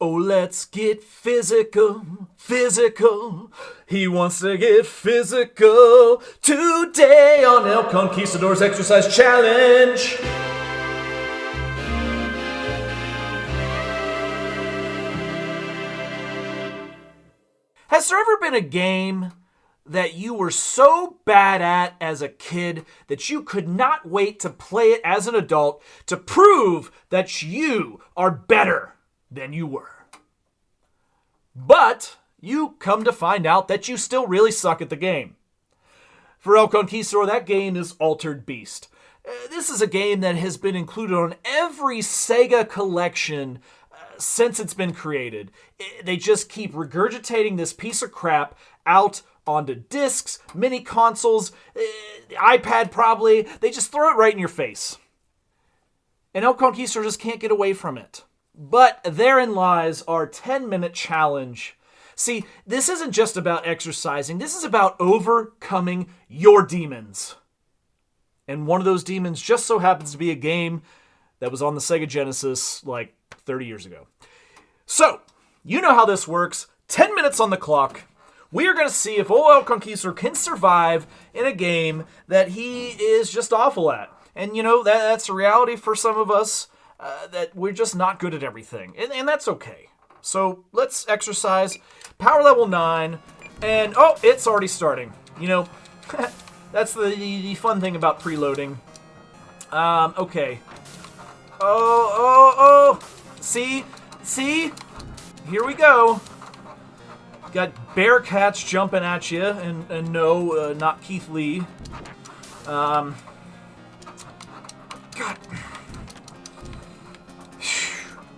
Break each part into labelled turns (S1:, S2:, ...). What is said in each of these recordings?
S1: Oh, let's get physical, physical. He wants to get physical today on El Conquistador's Exercise Challenge. Has there ever been a game that you were so bad at as a kid that you could not wait to play it as an adult to prove that you are better than you were? But you come to find out that you still really suck at the game. For El Conquistador, that game is Altered Beast. This is a game that has been included on every Sega collection since it's been created. They just keep regurgitating this piece of crap out onto discs, mini consoles, iPad probably. They just throw it right in your face. And El Conquistador just can't get away from it. But therein lies our 10-minute challenge. See, this isn't just about exercising. This is about overcoming your demons. And one of those demons just so happens to be a game that was on the Sega Genesis like 30 years ago. So, you know how this works. 10 minutes on the clock. We are going to see if old El Conquistador can survive in a game that he is just awful at. And, you know, that's a reality for some of us, that we're just not good at everything. And that's okay. So, let's exercise. Power level 9. And, oh, it's already starting. You know, that's the fun thing about preloading. Okay. Oh. See? Here we go. Got bear cats jumping at you, and no, not Keith Lee. God.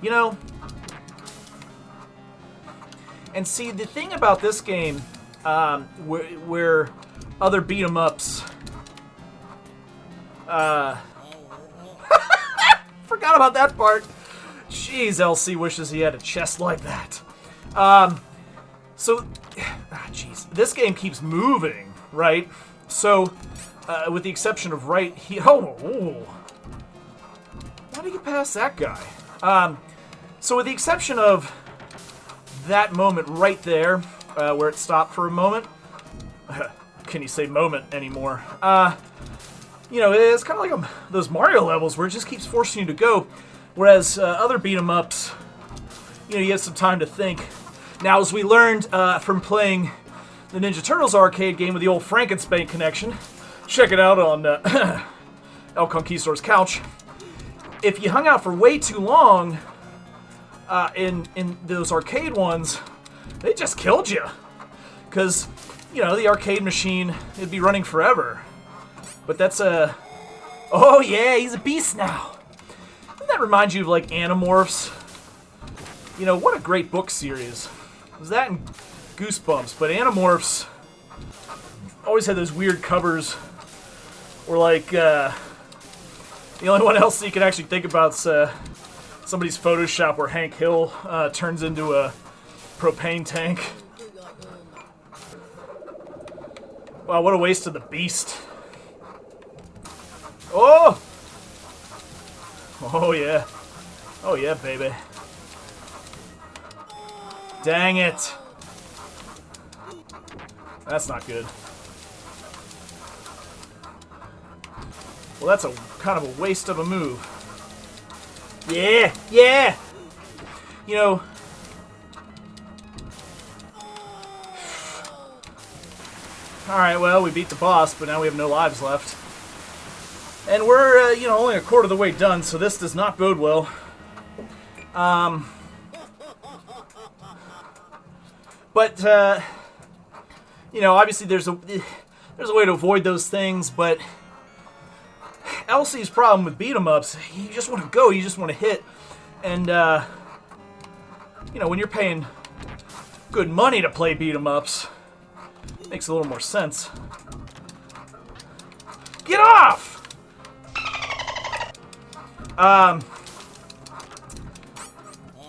S1: You know, and see, the thing about this game, where other beat-em-ups, forgot about that part. Jeez, LC wishes he had a chest like that. Jeez, this game keeps moving, right? So, with the exception of right here... Oh! How do you get past that guy? So with the exception of that moment right there, where it stopped for a moment... Can you say moment anymore? You know, it's kind of like those Mario levels where it just keeps forcing you to go. Whereas other beat-em-ups, you know, you have some time to think. Now, as we learned from playing the Ninja Turtles arcade game with the old Frankenstein connection, check it out on El Conquistador's couch. If you hung out for way too long in those arcade ones, they just killed you. Because, you know, the arcade machine, it'd be running forever. But that's a... Oh, yeah, he's a beast now. Doesn't that remind you of, like, Animorphs? You know, what a great book series. It was that and Goosebumps, but Animorphs always had those weird covers where, like, the only one else that you can actually think about is somebody's Photoshop where Hank Hill turns into a propane tank. Wow, what a waste of the beast. Oh! Oh, yeah. Oh, yeah, baby. Dang it. That's not good. Well, that's a kind of a waste of a move. Yeah! Yeah! You know... Alright, well, we beat the boss, but now we have no lives left. And we're, you know, only a quarter of the way done, so this does not bode well. But, you know, obviously there's a way to avoid those things, but LC's problem with beat-em-ups, you just want to go, you just want to hit. And, you know, when you're paying good money to play beat-em-ups, it makes a little more sense. Get off!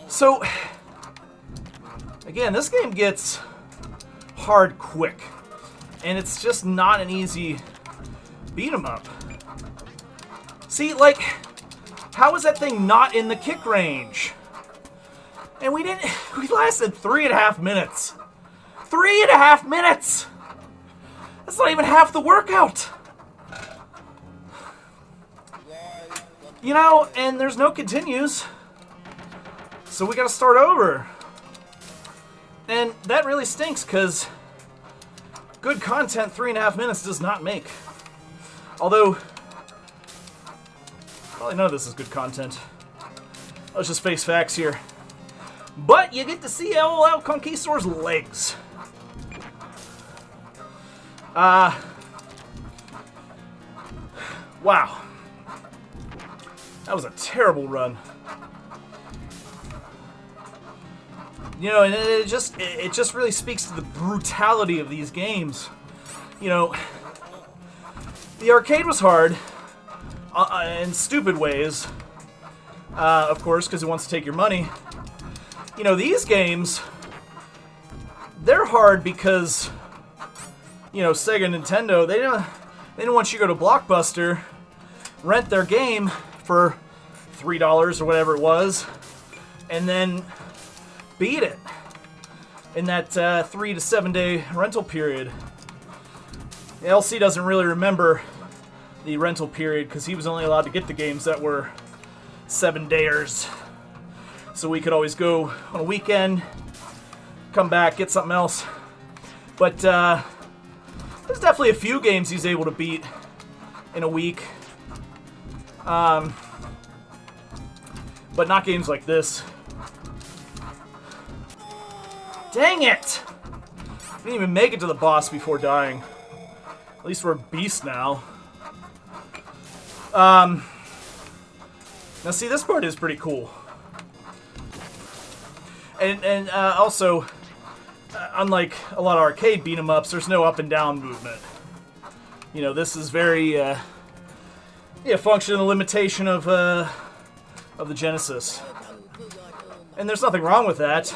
S1: So, again, this game gets hard quick, and it's just not an easy beat 'em up. See, like, how is that thing not in the kick range? And we didn't. We lasted 3.5 minutes. 3.5 minutes! That's not even half the workout! You know, and there's no continues. So we gotta start over. And that really stinks, because good content 3.5 minutes does not make. Although, probably none of this is good content. Let's just face facts here. But you get to see El Conquistador's legs. Wow. That was a terrible run. You know, and it just really speaks to the brutality of these games. You know, the arcade was hard in stupid ways, of course, because it wants to take your money. You know, these games, they're hard because, you know, Sega and Nintendo, they didn't want you to go to Blockbuster, rent their game for $3 or whatever it was, and then beat it in that 3 to 7 day rental period. The LC doesn't really remember the rental period because he was only allowed to get the games that were 7-dayers. So we could always go on a weekend, come back, get something else. But there's definitely a few games he's able to beat in a week. But not games like this. Dang it! I didn't even make it to the boss before dying. At least we're a beast now. Now see, this part is pretty cool. And also, unlike a lot of arcade beat 'em ups, there's no up and down movement. You know, this is very function and limitation of the Genesis, and there's nothing wrong with that.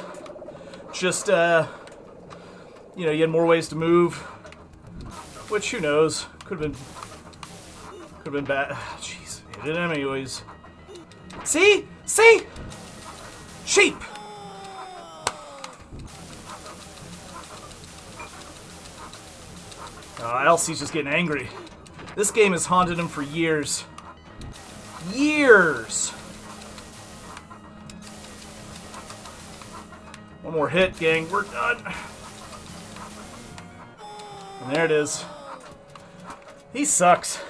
S1: Just you know, you had more ways to move, which who knows, could have been bad. Jeez, hit it anyways. See, sheep. Elsie's just getting angry. This game has haunted him for years. Years! One more hit, gang. We're done. And there it is. He sucks.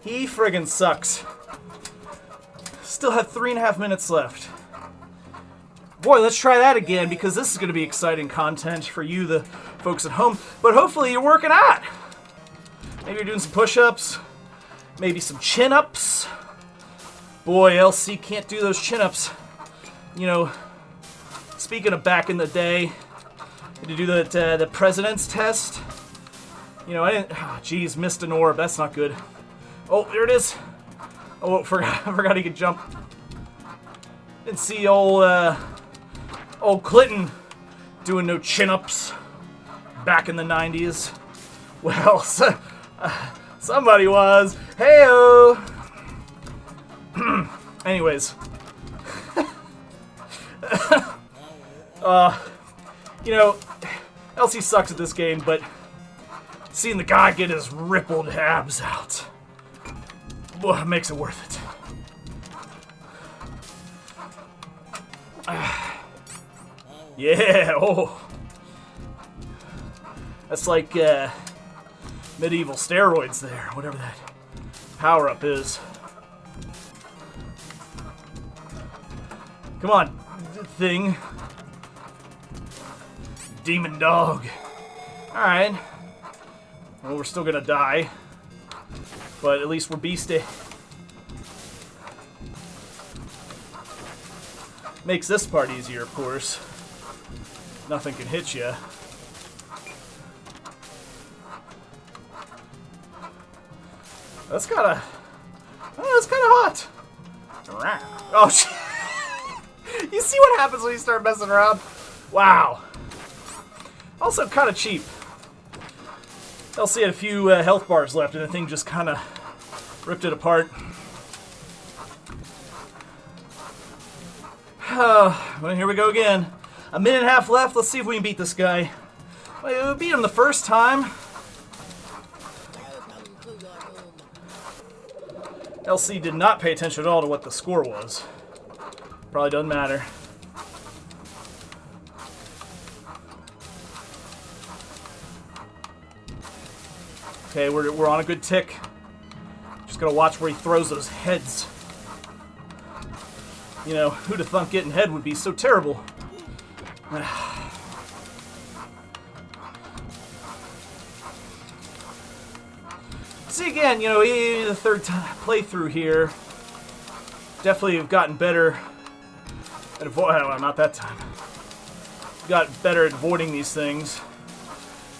S1: He friggin' sucks. Still have 3.5 minutes left. Boy, let's try that again, because this is going to be exciting content for you, the folks at home. But hopefully you're working out. Maybe you're doing some push-ups. Maybe some chin-ups. Boy, LC can't do those chin-ups. You know, speaking of back in the day, to do the president's test. You know, I didn't... Oh, geez, missed an orb. That's not good. Oh, there it is. Oh, I forgot he could jump. Didn't see old Clinton doing no chin-ups back in the 90s. Well, somebody was. Hey-o! Anyways. You know, LC sucks at this game, but seeing the guy get his rippled abs out, boy, it makes it worth it. Yeah, oh. That's like medieval steroids there, whatever that power-up is. Come on, thing. Demon dog. Alright. Well, we're still gonna die. But at least we're beastie. Makes this part easier, of course. Nothing can hit you. That's kind of hot. Oh, shit. You see what happens when you start messing around? Wow. Also kind of cheap. LC had a few health bars left, and the thing just kind of ripped it apart. Well, here we go again. A minute and a half left. Let's see if we can beat this guy. Well, we beat him the first time. LC did not pay attention at all to what the score was. Probably doesn't matter. Okay, we're on a good tick. Just gotta watch where he throws those heads. You know, who'd have thunk getting head would be so terrible. See, again, you know, the third playthrough here, definitely have gotten better at well, not that time. Got better at avoiding these things.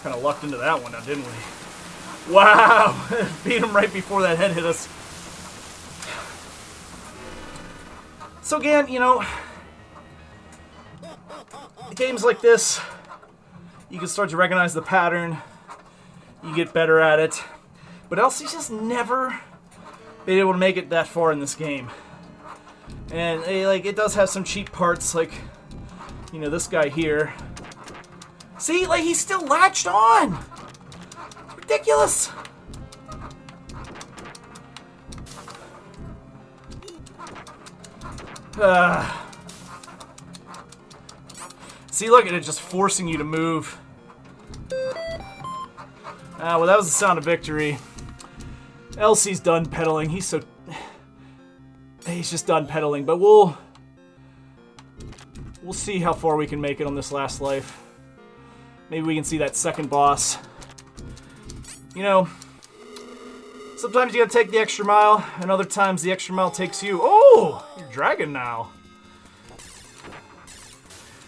S1: Kind of lucked into that one now, didn't we? Wow! Beat him right before that head hit us. So again, you know, games like this, you can start to recognize the pattern. You get better at it. But Elsie's just never been able to make it that far in this game. And like, it does have some cheap parts, like, you know, this guy here. See, like, he's still latched on. It's ridiculous. See, look at it, just forcing you to move. Well, that was the sound of victory. Elsie's done pedaling. He's just done pedaling, but we'll see how far we can make it on this last life. Maybe we can see that second boss. You know, sometimes you gotta take the extra mile, and other times the extra mile takes you. Oh, you're dragging now.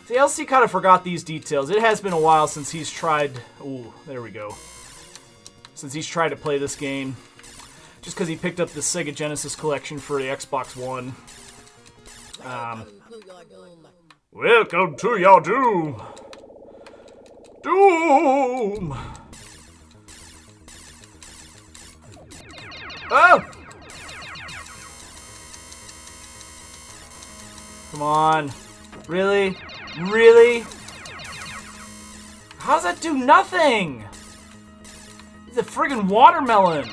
S1: See, Elsie kind of forgot these details. It has been a while since he's tried. Ooh, there we go. Since he's tried to play this game. Just because he picked up the Sega Genesis collection for the Xbox One. Welcome to your doom. Doom! Oh! Come on. Really? Really? How does that do nothing? It's a friggin' watermelon.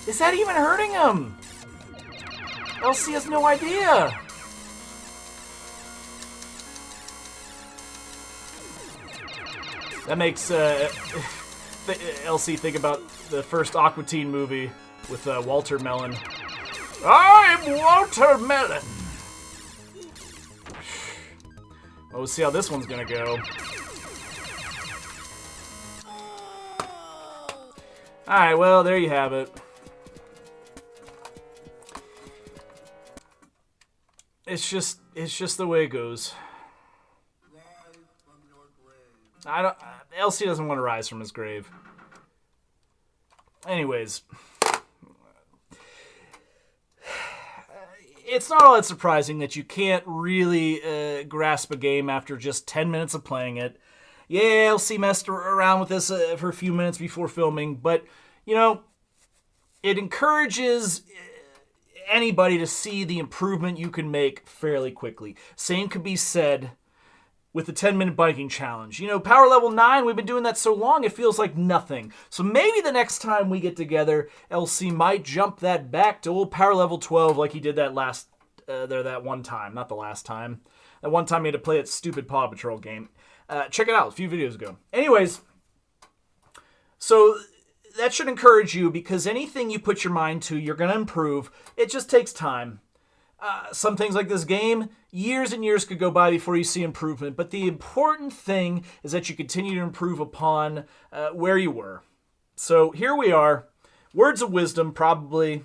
S1: Is that even hurting him? Elsie has no idea. That makes Elsie think about the first Aqua Teen movie with Walter Melon. I'm Walter Melon. Well, we'll see how this one's gonna go. Alright, well, there you have it. It's just the way it goes. Elsie doesn't want to rise from his grave. Anyways. It's not all that surprising that you can't really grasp a game after just 10 minutes of playing it. Yeah, Elsie messed around with this for a few minutes before filming, but, you know, it encourages anybody to see the improvement you can make fairly quickly. Same could be said with the 10-minute biking challenge. You know, power level 9, we've been doing that so long, it feels like nothing. So maybe the next time we get together, LC might jump that back to old power level 12 like he did that that one time. Not the last time. That one time he had to play that stupid Paw Patrol game. Check it out, a few videos ago. Anyways, so that should encourage you, because anything you put your mind to, you're going to improve. It just takes time. Some things like this game, years and years could go by before you see improvement, but the important thing is that you continue to improve upon where you were. So here we are, words of wisdom probably,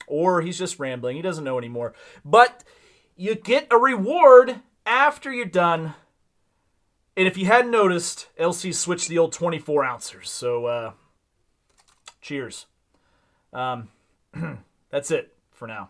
S1: or he's just rambling, he doesn't know anymore. But you get a reward after you're done, and if you hadn't noticed, LC switched the old 24 ouncers, so cheers. That's it for now.